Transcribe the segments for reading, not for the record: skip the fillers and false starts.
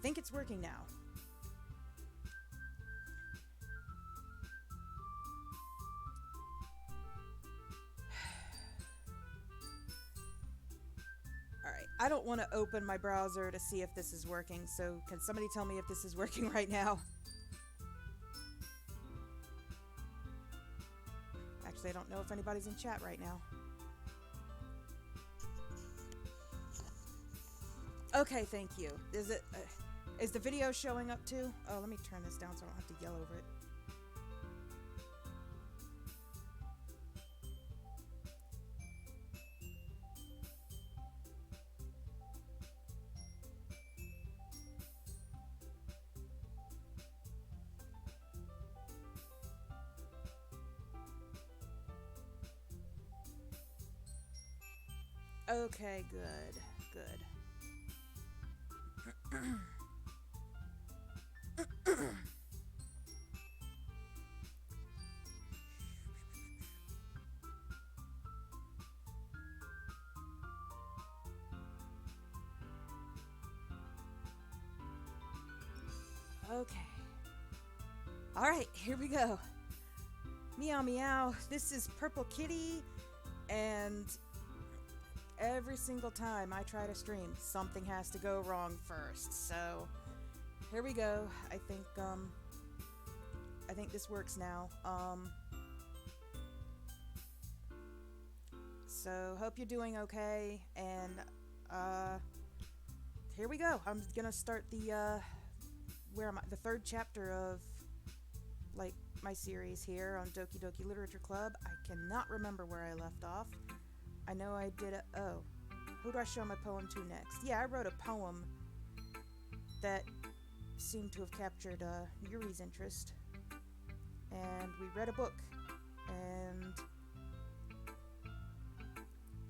think it's working now. Alright, I don't want to open my browser to see if this is working, so can somebody tell me if this is working right now? Actually, I don't know if anybody's in chat right now. Okay, thank you. Is the video showing up too? Oh, let me turn this down so I don't have to yell over it. Okay, good, good. Okay. Alright, here we go. Meow meow, this is Purple Kitty, and every single time I try to stream, something has to go wrong first. So, here we go. I think this works now. So hope you're doing okay, and here we go. I'm gonna start the where am I? The third chapter of like my series here on Doki Doki Literature Club. I cannot remember where I left off. I know I did who do I show my poem to next? Yeah, I wrote a poem that seemed to have captured Yuri's interest. And we read a book. And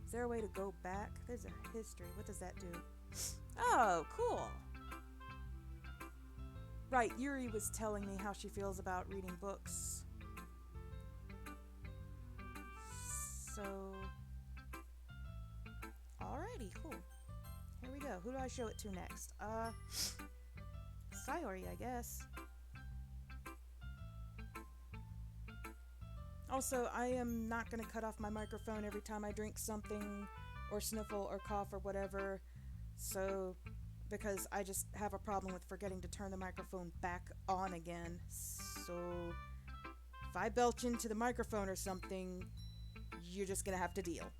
is there a way to go back? There's a history. What does that do? Oh, cool. Right, Yuri was telling me how she feels about reading books. So, alrighty, cool. Here we go. Who do I show it to next? Sayori, I guess. Also, I am not going to cut off my microphone every time I drink something or sniffle or cough or whatever. So, because I just have a problem with forgetting to turn the microphone back on again. So, if I belch into the microphone or something, you're just going to have to deal.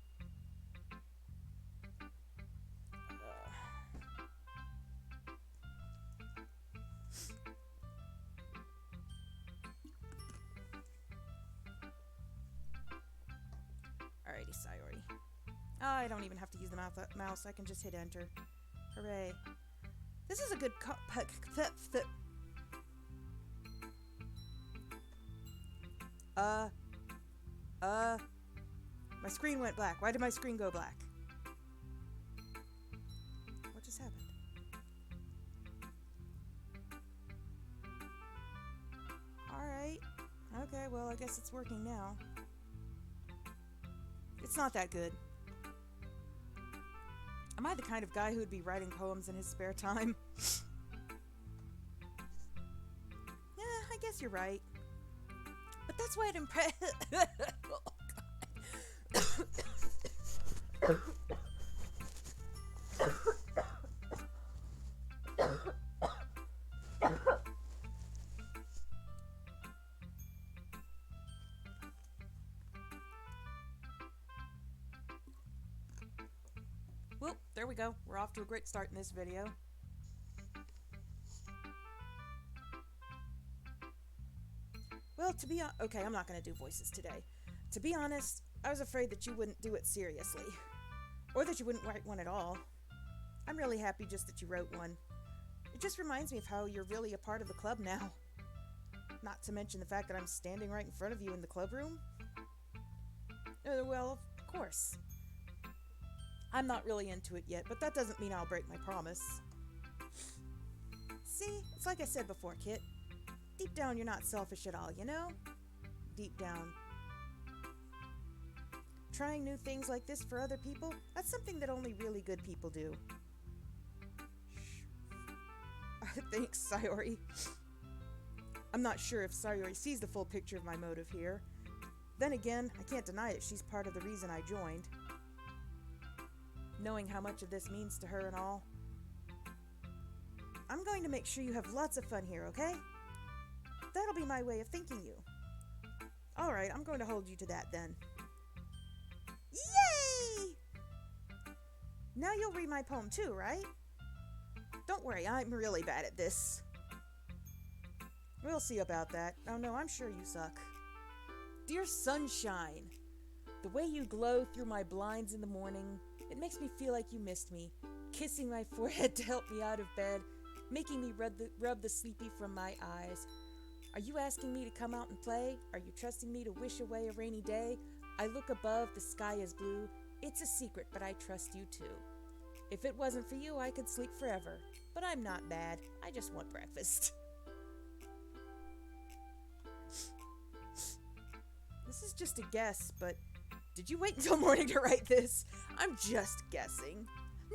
Alrighty, Sayori. I don't even have to use the mouse. I can just hit enter. Hooray. This is a good my screen went black. Why did my screen go black? What just happened? Alright. Okay, well, I guess it's working now. It's not that good. Am I the kind of guy who would be writing poems in his spare time? Yeah, I guess you're right. But that's why it impressed. Oh, well, there we go. We're off to a great start in this video. Well, okay, I'm not going to do voices today. To be honest, I was afraid that you wouldn't do it seriously. Or that you wouldn't write one at all. I'm really happy just that you wrote one. It just reminds me of how you're really a part of the club now. Not to mention the fact that I'm standing right in front of you in the club room. Well, of course. I'm not really into it yet, but that doesn't mean I'll break my promise. See, it's like I said before, Kit. Deep down, you're not selfish at all, you know? Deep down. Trying new things like this for other people, that's something that only really good people do. Thanks, Sayori. I'm not sure if Sayori sees the full picture of my motive here. Then again, I can't deny that she's part of the reason I joined. Knowing how much of this means to her and all. I'm going to make sure you have lots of fun here, okay? That'll be my way of thanking you. Alright, I'm going to hold you to that then. Yay! Now you'll read my poem too, right? Don't worry, I'm really bad at this. We'll see about that. Oh no, I'm sure you suck. Dear sunshine, the way you glow through my blinds in the morning, it makes me feel like you missed me, kissing my forehead to help me out of bed, making me rub the sleepy from my eyes. Are you asking me to come out and play? Are you trusting me to wish away a rainy day? I look above, the sky is blue. It's a secret, but I trust you too. If it wasn't for you, I could sleep forever. But I'm not bad. I just want breakfast. This is just a guess, but did you wait until morning to write this? I'm just guessing.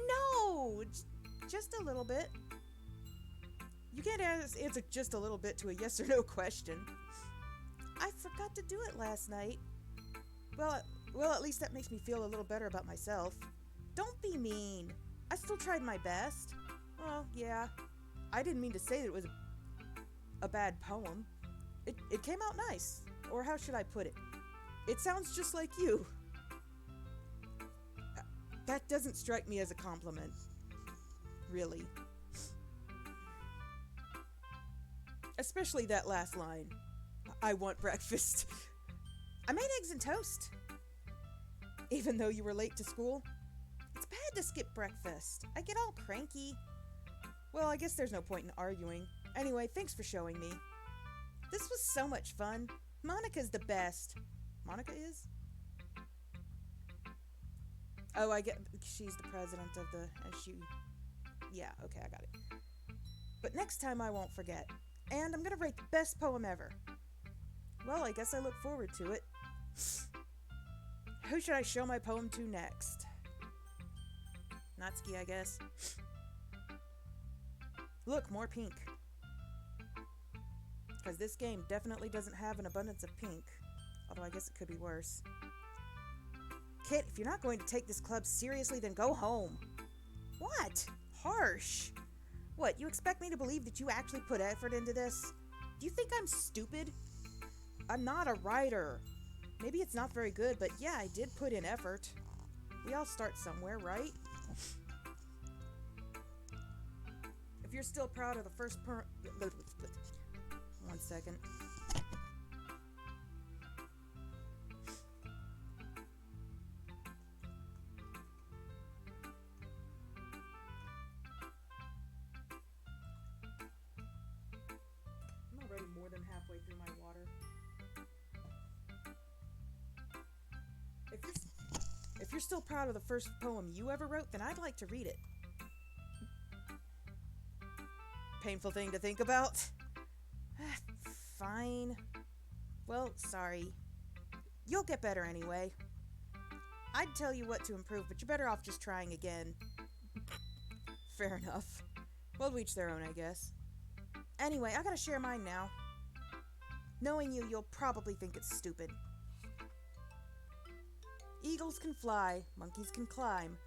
No! Just a little bit. You can't answer just a little bit to a yes or no question. I forgot to do it last night. Well, at least that makes me feel a little better about myself. Don't be mean. I still tried my best. Well, yeah. I didn't mean to say that it was a bad poem. It came out nice. Or how should I put it? It sounds just like you. That doesn't strike me as a compliment. Really. Especially that last line. I want breakfast. I made eggs and toast. Even though you were late to school. It's bad to skip breakfast. I get all cranky. Well, I guess there's no point in arguing. Anyway, thanks for showing me. This was so much fun. Monica's the best. Monica is? Oh, I get... She's the president of the... And she... Yeah, okay, I got it. But next time I won't forget. And I'm gonna write the best poem ever. Well, I guess I look forward to it. Who should I show my poem to next? Natsuki, I guess. Look, more pink. Because this game definitely doesn't have an abundance of pink. Although I guess it could be worse. Kit, if you're not going to take this club seriously, then go home. What? Harsh. What, you expect me to believe that you actually put effort into this? Do you think I'm stupid? I'm not a writer. Maybe it's not very good, but yeah, I did put in effort. We all start somewhere, right? If you're still proud of the first One second. I'm already more than halfway through my water. If you're still proud of the first poem you ever wrote, then I'd like to read it. Painful thing to think about. Fine. Well, sorry. You'll get better anyway. I'd tell you what to improve, but you're better off just trying again. Fair enough. Well, each their own, I guess. Anyway, I gotta share mine now. Knowing you, you'll probably think it's stupid. Eagles can fly, monkeys can climb,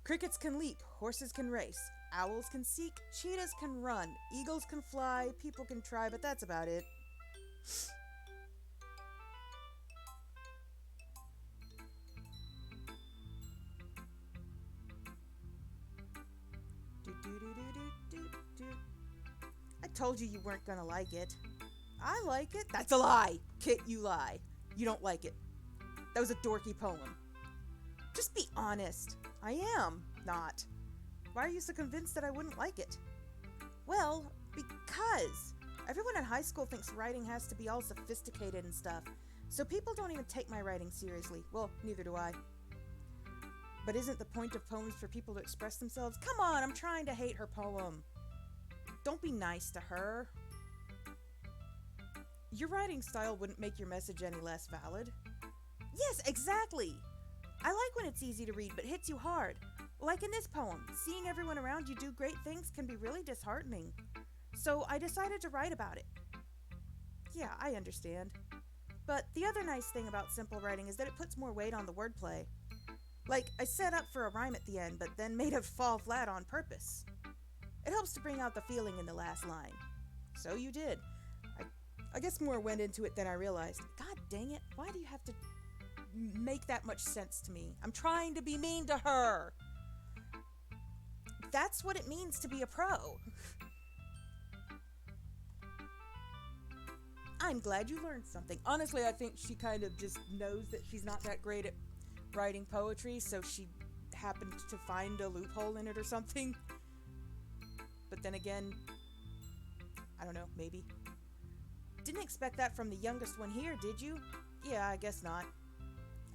crickets can leap, horses can race, owls can seek, cheetahs can run, eagles can fly, people can try, but that's about it. I told you you weren't gonna like it. I like it. That's a lie. Kit, you lie. You don't like it. That was a dorky poem. Just be honest. I am not. Why are you so convinced that I wouldn't like it? Well, because everyone in high school thinks writing has to be all sophisticated and stuff. So people don't even take my writing seriously. Well, neither do I. But isn't the point of poems for people to express themselves? Come on, I'm trying to hate her poem. Don't be nice to her. Your writing style wouldn't make your message any less valid. Yes, exactly! I like when it's easy to read but hits you hard. Like in this poem, seeing everyone around you do great things can be really disheartening. So I decided to write about it. Yeah, I understand. But the other nice thing about simple writing is that it puts more weight on the wordplay. Like, I set up for a rhyme at the end, but then made it fall flat on purpose. It helps to bring out the feeling in the last line. So you did. I guess more went into it than I realized. God dang it, why do you have to make that much sense to me? I'm trying to be mean to her. That's what it means to be a pro. I'm glad you learned something. Honestly, I think she kind of just knows that she's not that great at writing poetry, so she happened to find a loophole in it or something. But then again, I don't know, maybe. Didn't expect that from the youngest one here, did you? Yeah, I guess not.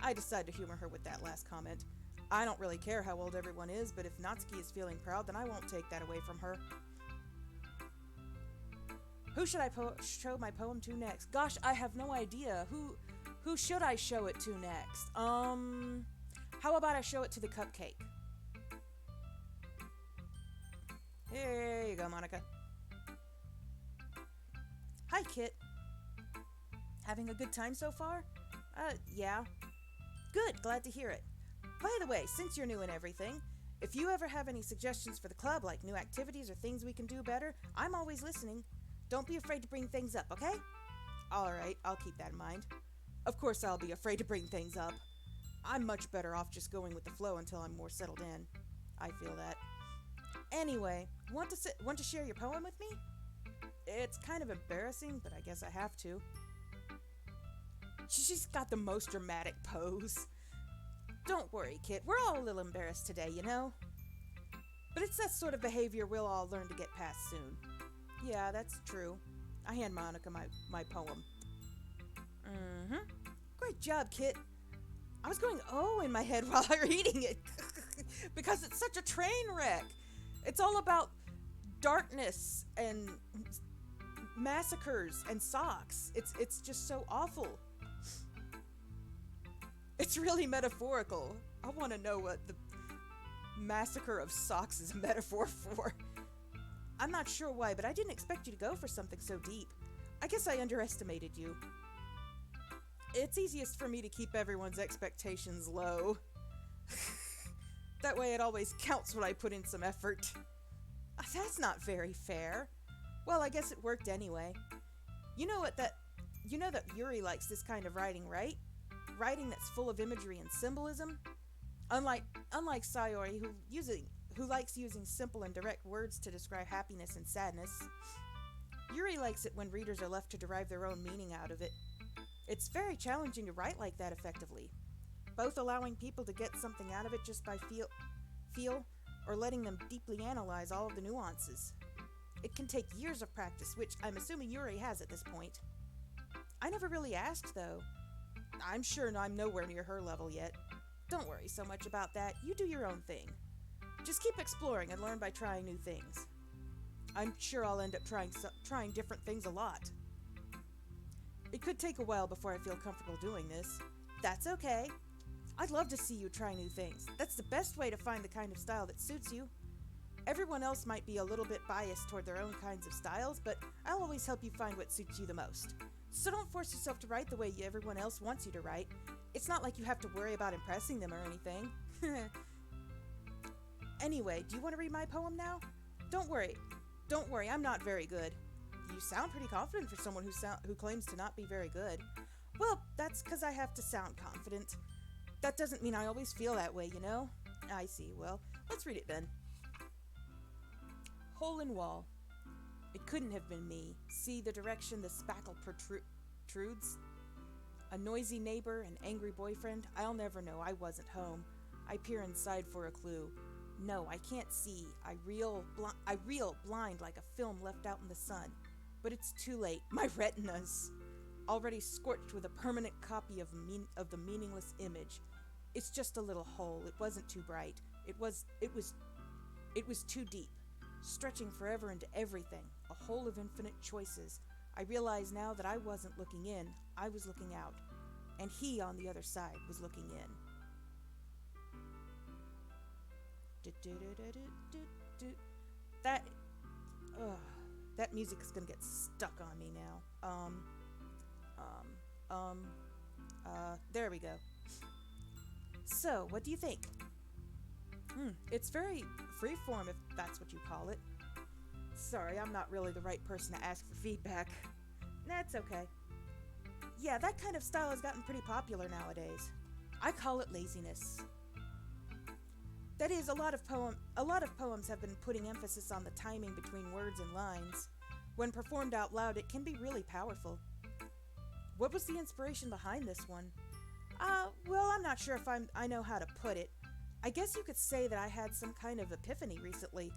I decided to humor her with that last comment. I don't really care how old everyone is, but if Natsuki is feeling proud, then I won't take that away from her. Who should I show my poem to next? Gosh, I have no idea. Who should I show it to next? How about I show it to the cupcake? Here you go, Monica. Hi, Kit. Having a good time so far? Yeah. Good, glad to hear it. By the way, since you're new and everything, if you ever have any suggestions for the club, like new activities or things we can do better, I'm always listening. Don't be afraid to bring things up, okay? Alright, I'll keep that in mind. Of course I'll be afraid to bring things up. I'm much better off just going with the flow until I'm more settled in. I feel that. Anyway, want to share your poem with me? It's kind of embarrassing, but I guess I have to. She's got the most dramatic pose. Don't worry, Kit. We're all a little embarrassed today, you know? But it's that sort of behavior we'll all learn to get past soon. Yeah, that's true. I hand Monica my poem. Great job, Kit. I was going oh in my head while I was reading it. Because it's such a train wreck. It's all about darkness and massacres and socks. It's just so awful. It's really metaphorical. I want to know what the massacre of socks is a metaphor for. I'm not sure why, but I didn't expect you to go for something so deep. I guess I underestimated you. It's easiest for me to keep everyone's expectations low. That way it always counts when I put in some effort. That's not very fair. Well, I guess it worked anyway. You know that Yuri likes this kind of writing, right? Writing that's full of imagery and symbolism. Unlike Sayori, who likes using simple and direct words to describe happiness and sadness, Yuri likes it when readers are left to derive their own meaning out of it. It's very challenging to write like that effectively, both allowing people to get something out of it just by feel or letting them deeply analyze all of the nuances. It can take years of practice, which I'm assuming Yuri has at this point. I never really asked, though. I'm sure I'm nowhere near her level yet. Don't worry so much about that. You do your own thing. Just keep exploring and learn by trying new things. I'm sure I'll end up trying different things a lot. It could take a while before I feel comfortable doing this. That's okay. I'd love to see you try new things. That's the best way to find the kind of style that suits you. Everyone else might be a little bit biased toward their own kinds of styles, but I'll always help you find what suits you the most. So don't force yourself to write the way everyone else wants you to write. It's not like you have to worry about impressing them or anything. Anyway, do you want to read my poem now? Don't worry, I'm not very good. You sound pretty confident for someone who claims to not be very good. Well, that's because I have to sound confident. That doesn't mean I always feel that way, you know? I see. Well, let's read it then. Hole in wall. It couldn't have been me. See the direction the spackle protrudes? A noisy neighbor, an angry boyfriend? I'll never know. I wasn't home. I peer inside for a clue. No, I can't see. I reel blind like a film left out in the sun. But it's too late. My retina's already scorched with a permanent copy of the meaningless image. It's just a little hole. It wasn't too bright. It was too deep, stretching forever into everything, a hole of infinite choices. I realize now that I wasn't looking in, I was looking out, and he on the other side was looking in. That, That music is gonna get stuck on me now. There we go. So, what do you think? It's very freeform, if that's what you call it. Sorry, I'm not really the right person to ask for feedback. That's okay. Yeah, that kind of style has gotten pretty popular nowadays. I call it laziness. That is, a lot of poems have been putting emphasis on the timing between words and lines. When performed out loud, it can be really powerful. What was the inspiration behind this one? Well, I'm not sure if I know how to put it. I guess you could say that I had some kind of epiphany recently.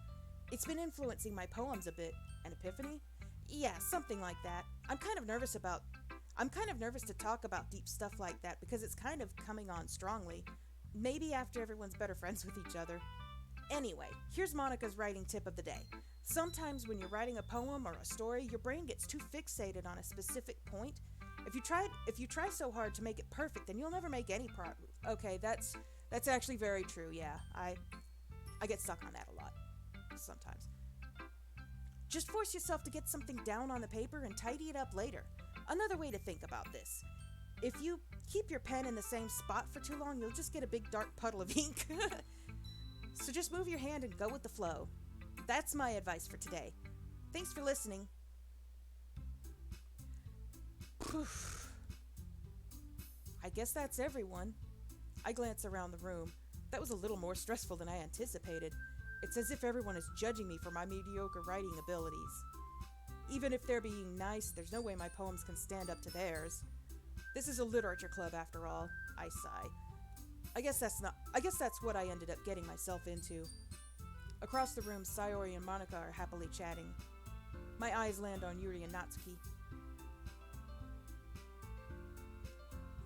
It's been influencing my poems a bit. An epiphany? Yeah, something like that. I'm kind of nervous to talk about deep stuff like that because it's kind of coming on strongly. Maybe after everyone's better friends with each other. Anyway, here's Monica's writing tip of the day. Sometimes when you're writing a poem or a story, your brain gets too fixated on a specific point. If you try so hard to make it perfect, then you'll never make any progress. Okay, that's actually very true. Yeah, I get stuck on that a lot sometimes. Just force yourself to get something down on the paper and tidy it up later. Another way to think about this. If you keep your pen in the same spot for too long, you'll just get a big dark puddle of ink. So just move your hand and go with the flow. That's my advice for today. Thanks for listening. I guess that's everyone. I glance around the room. That was a little more stressful than I anticipated. It's as if everyone is judging me for my mediocre writing abilities. Even if they're being nice, there's no way my poems can stand up to theirs. This is a literature club after all, I sigh. I guess that's what I ended up getting myself into. Across the room, Sayori and Monica are happily chatting. My eyes land on Yuri and Natsuki.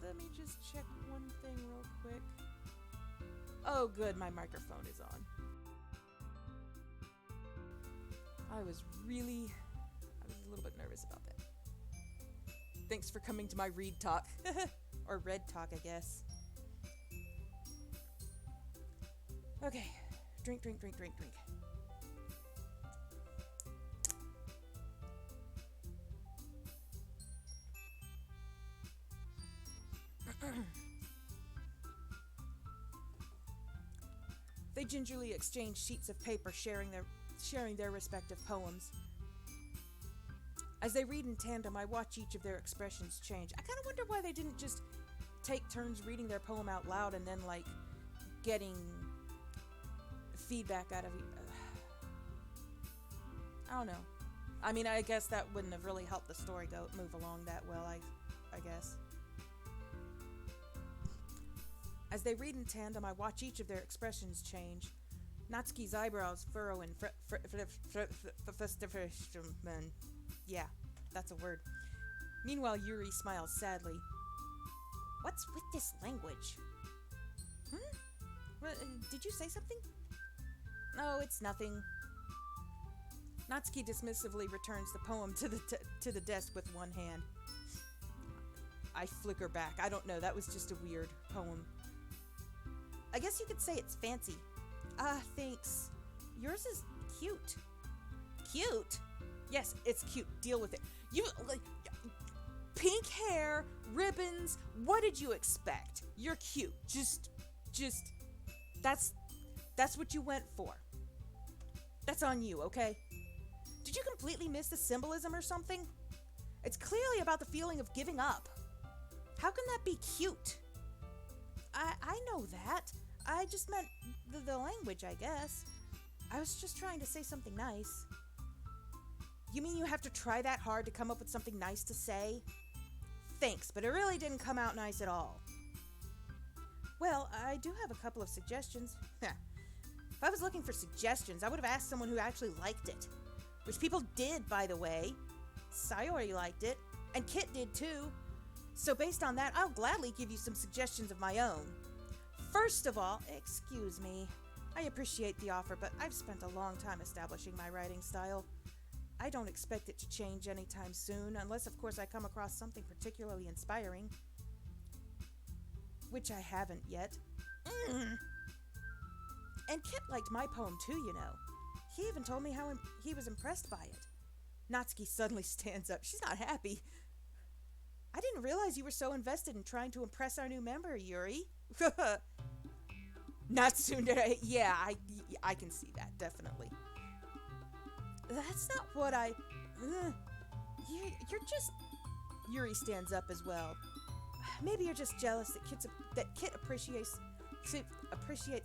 Let me just check one thing real quick. Oh good, my microphone is on. I was a little bit nervous about that. Thanks for coming to my read talk. Or red talk, I guess. Okay. Drink. They gingerly exchange sheets of paper, sharing their respective poems. As they read in tandem, I watch each of their expressions change. I kind of wonder why they didn't just take turns reading their poem out loud and then, getting feedback out of I don't know. I mean, I guess that wouldn't have really helped the story move along that well, I guess. As they read in tandem, I watch each of their expressions change. Natsuki's eyebrows furrow in yeah, that's a word. Meanwhile, Yuri smiles sadly. What's with this language? Did you say something? No, it's nothing. Natsuki dismissively returns the poem to the desk with one hand. I flicker back. I don't know, that was just a weird poem. I guess you could say it's fancy. Thanks. Yours is cute. Cute? Yes, it's cute. Deal with it. You, pink hair, ribbons, what did you expect? You're cute. Just, that's what you went for. That's on you, okay? Did you completely miss the symbolism or something? It's clearly about the feeling of giving up. How can that be cute? I know that. I just meant the language, I guess. I was just trying to say something nice. You mean you have to try that hard to come up with something nice to say? Thanks, but it really didn't come out nice at all. Well, I do have a couple of suggestions. If I was looking for suggestions, I would have asked someone who actually liked it. Which people did, by the way. Sayori liked it, and Kit did too. So based on that, I'll gladly give you some suggestions of my own. First of all, excuse me. I appreciate the offer, but I've spent a long time establishing my writing style. I don't expect it to change anytime soon, unless of course I come across something particularly inspiring. Which I haven't yet. And Kit liked my poem too, you know. He even told me how he was impressed by it. Natsuki suddenly stands up. She's not happy. I didn't realize you were so invested in trying to impress our new member, Yuri. Natsundere, yeah, I can see that, definitely. That's not what I... You're just... Yuri stands up as well. Maybe you're just jealous that Kit appreciates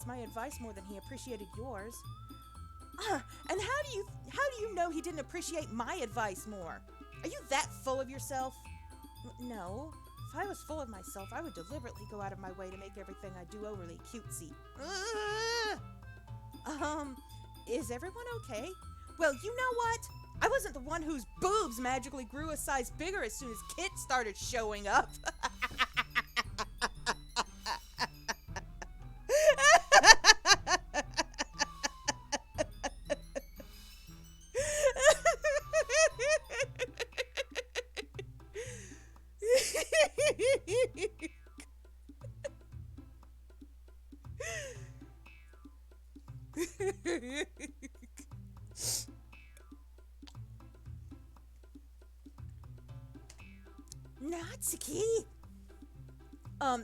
my advice more than he appreciated yours. And how do you know he didn't appreciate my advice more? Are you that full of yourself? No. If I was full of myself, I would deliberately go out of my way to make everything I do overly cutesy. Is everyone okay? Well, you know what? I wasn't the one whose boobs magically grew a size bigger as soon as Kit started showing up.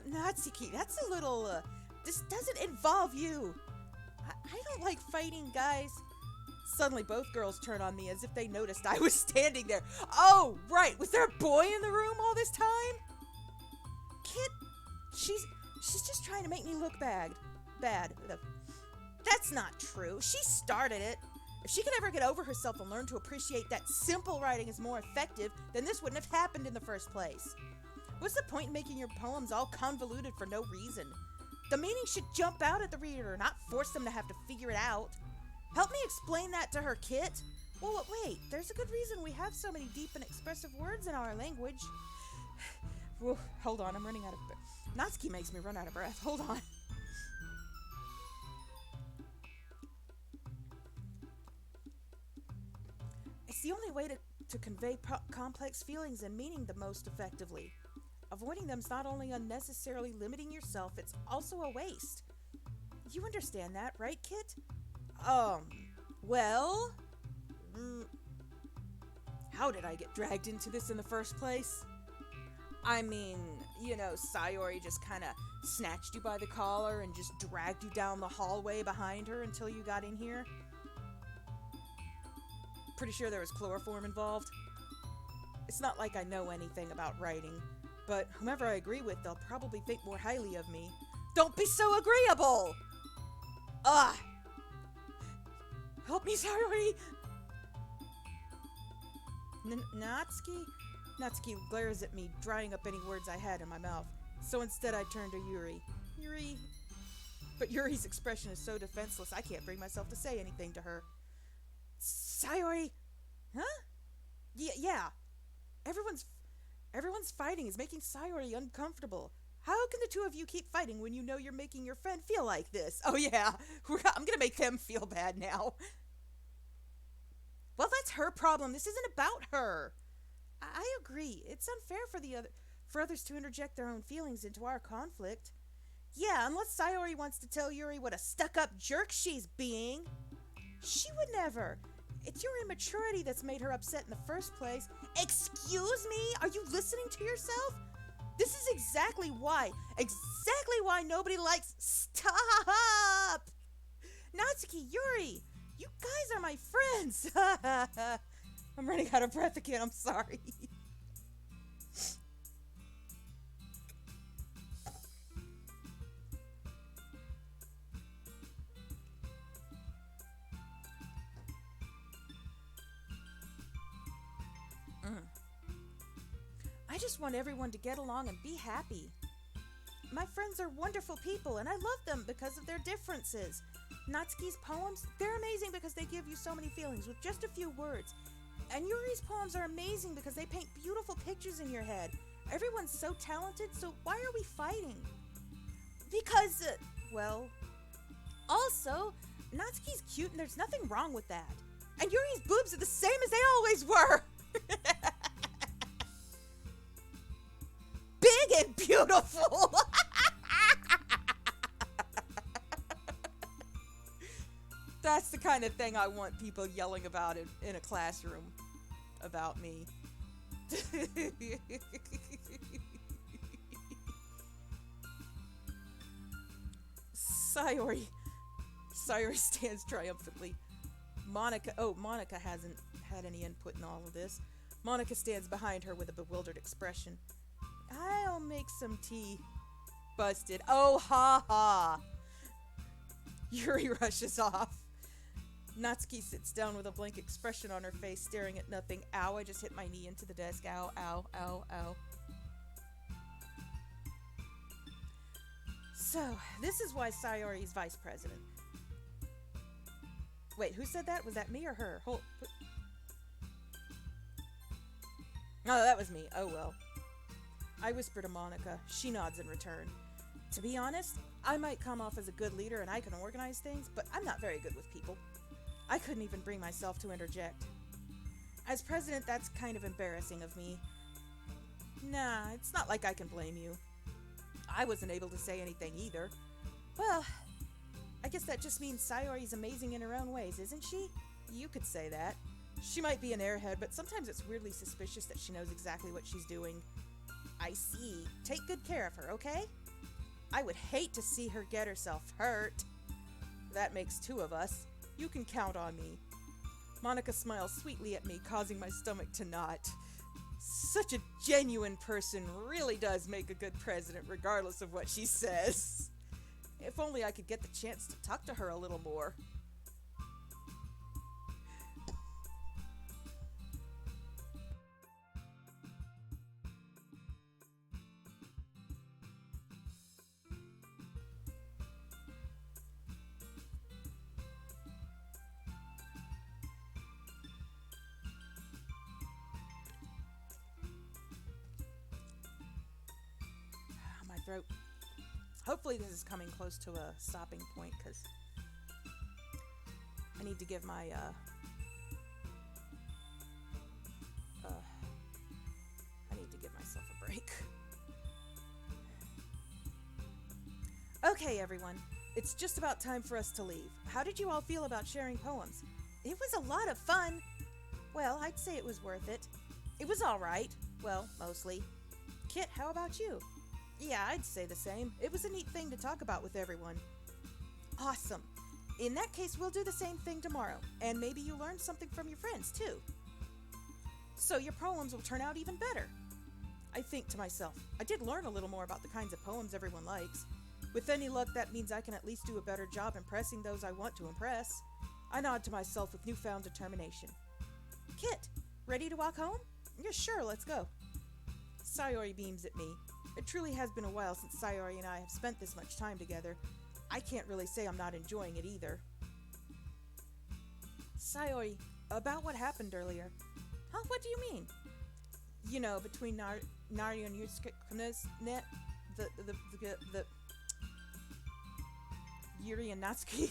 Natsuki, that's a little, this doesn't involve you. I don't like fighting, guys. Suddenly, both girls turn on me as if they noticed I was standing there. Oh, right, was there a boy in the room all this time? Kit, she's just trying to make me look bad. That's not true. She started it. If she could ever get over herself and learn to appreciate that simple writing is more effective, then this wouldn't have happened in the first place. What's the point in making your poems all convoluted for no reason? The meaning should jump out at the reader, not force them to have to figure it out. Help me explain that to her, Kit. Well, wait, there's a good reason we have so many deep and expressive words in our language. Whoa, hold on, I'm running out of breath. Natsuki makes me run out of breath. Hold on. It's the only way to convey complex feelings and meaning the most effectively. Avoiding them's not only unnecessarily limiting yourself, it's also a waste. You understand that, right, Kit? Well... how did I get dragged into this in the first place? I mean, you know, Sayori just kind of snatched you by the collar and just dragged you down the hallway behind her until you got in here. Pretty sure there was chloroform involved. It's not like I know anything about writing. But whomever I agree with, they'll probably think more highly of me. Don't be so agreeable! Help me, Sayori! Natsuki? Natsuki glares at me, drying up any words I had in my mouth. So instead I turn to Yuri. But Yuri's expression is so defenseless, I can't bring myself to say anything to her. Sayori! Huh? Yeah. Everyone's fighting is making Sayori uncomfortable. How can the two of you keep fighting when you know you're making your friend feel like this? Oh yeah, I'm gonna make them feel bad now. Well, that's her problem. This isn't about her. I agree. It's unfair for others to interject their own feelings into our conflict. Yeah, unless Sayori wants to tell Yuri what a stuck-up jerk she's being. She would never. It's your immaturity that's made her upset in the first place. Excuse me? Are you listening to yourself? This is exactly why nobody likes... Stop! Natsuki, Yuri, you guys are my friends. I'm running out of breath again, I'm sorry. I just want everyone to get along and be happy. My friends are wonderful people, and I love them because of their differences. Natsuki's poems, they're amazing because they give you so many feelings with just a few words. And Yuri's poems are amazing because they paint beautiful pictures in your head. Everyone's so talented, so why are we fighting? Because, also, Natsuki's cute and there's nothing wrong with that. And Yuri's boobs are the same as they always were! Big and beautiful! That's the kind of thing I want people yelling about in a classroom. about me. Sayori. Sayori stands triumphantly. Monica hasn't had any input in all of this. Monica stands behind her with a bewildered expression. I'll make some tea. Busted. Oh, ha ha. Yuri rushes off. Natsuki sits down with a blank expression on her face, staring at nothing. Ow, I just hit my knee into the desk. Ow, ow, ow, ow. So, this is why Sayori's vice president. Wait, who said that? Was that me or her? No, that was me. Oh well. I whisper to Monica. She nods in return. To be honest, I might come off as a good leader and I can organize things, but I'm not very good with people. I couldn't even bring myself to interject. As president, that's kind of embarrassing of me. Nah, it's not like I can blame you. I wasn't able to say anything either. Well, I guess that just means Sayori's amazing in her own ways, isn't she? You could say that. She might be an airhead, but sometimes it's weirdly suspicious that she knows exactly what she's doing. I see. Take good care of her, okay? I would hate to see her get herself hurt. That makes two of us. You can count on me. Monica smiles sweetly at me, causing my stomach to knot. Such a genuine person really does make a good president, regardless of what she says. If only I could get the chance to talk to her a little more. My throat. Hopefully this is coming close to a stopping point, because I need to give my, I need to give myself a break. Okay, everyone. It's just about time for us to leave. How did you all feel about sharing poems? It was a lot of fun. Well, I'd say it was worth it. It was all right. Well, mostly. Kit, how about you? Yeah, I'd say the same. It was a neat thing to talk about with everyone. Awesome. In that case, we'll do the same thing tomorrow, and maybe you learned something from your friends, too. So your poems will turn out even better. I think to myself, I did learn a little more about the kinds of poems everyone likes. With any luck, that means I can at least do a better job impressing those I want to impress. I nod to myself with newfound determination. Kit, ready to walk home? Yeah, sure, let's go. Sayori beams at me. It truly has been a while since Sayori and I have spent this much time together. I can't really say I'm not enjoying it either. Sayori, about what happened earlier. Huh? What do you mean? You know, between Nari and Yusuke, the Yuri and Natsuki.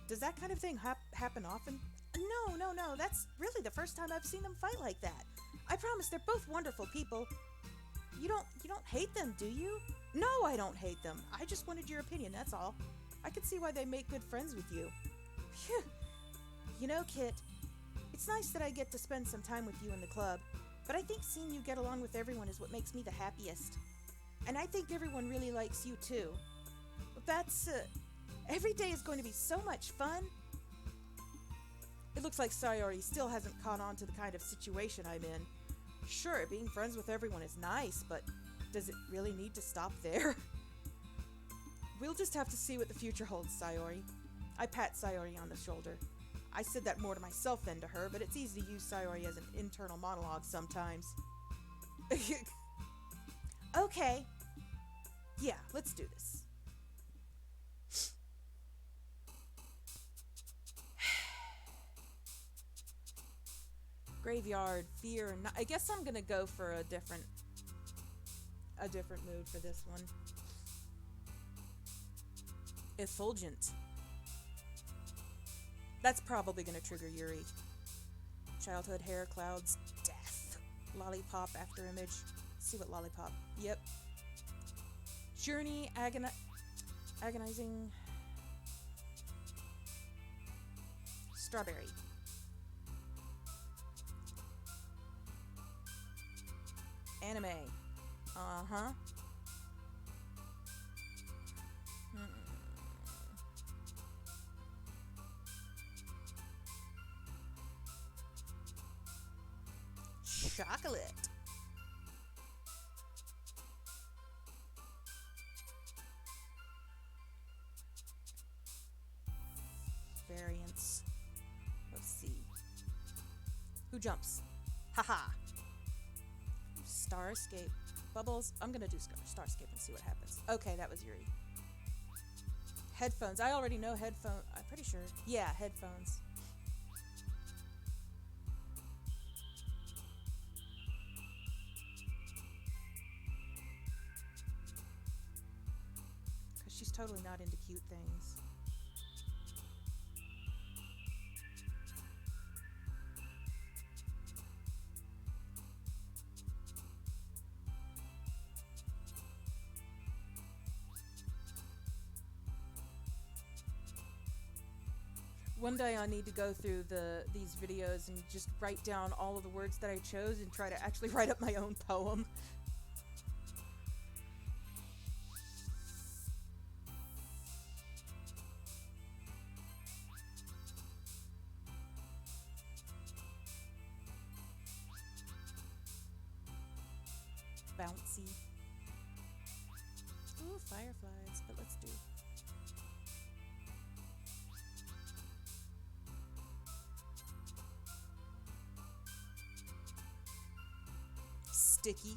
Does that kind of thing happen often? No. That's really the first time I've seen them fight like that. I promise they're both wonderful people. You don't hate them, do you? No, I don't hate them. I just wanted your opinion, that's all. I can see why they make good friends with you. Phew. You know, Kit, it's nice that I get to spend some time with you in the club, but I think seeing you get along with everyone is what makes me the happiest. And I think everyone really likes you, too. But that's, every day is going to be so much fun. It looks like Sayori still hasn't caught on to the kind of situation I'm in. Sure, being friends with everyone is nice, but does it really need to stop there? We'll just have to see what the future holds, Sayori. I pat Sayori on the shoulder. I said that more to myself than to her, but it's easy to use Sayori as an internal monologue sometimes. Okay. Yeah, let's do this. Graveyard, fear, I guess I'm gonna go for a different mood for this one. Effulgent. That's probably gonna trigger Yuri. Childhood, hair, clouds, death. Lollipop, after image. See what lollipop. Yep. Journey, agonizing. Strawberry. Anime. Uh-huh. Chocolate. Variants. Let's see. Who jumps? Haha. Starscape. Bubbles. I'm gonna do Starscape and see what happens. Okay, that was Yuri. Headphones. I already know headphones. I'm pretty sure. Yeah, headphones. Because she's totally not into cute things. One day I need to go through these videos and just write down all of the words that I chose and try to actually write up my own poem. Bouncy. Ooh, fireflies, but let's do. Sticky.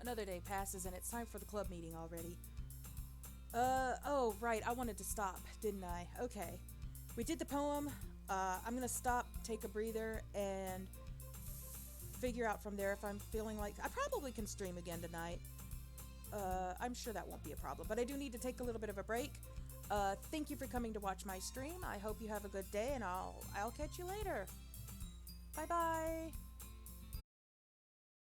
Another day passes and it's time for the club meeting already. Oh, right, I wanted to stop, didn't I? Okay. We did the poem. I'm gonna stop, take a breather, and figure out from there if I'm feeling like... I probably can stream again tonight. I'm sure that won't be a problem, but I do need to take a little bit of a break. Thank you for coming to watch my stream. I hope you have a good day, and I'll catch you later. Bye-bye.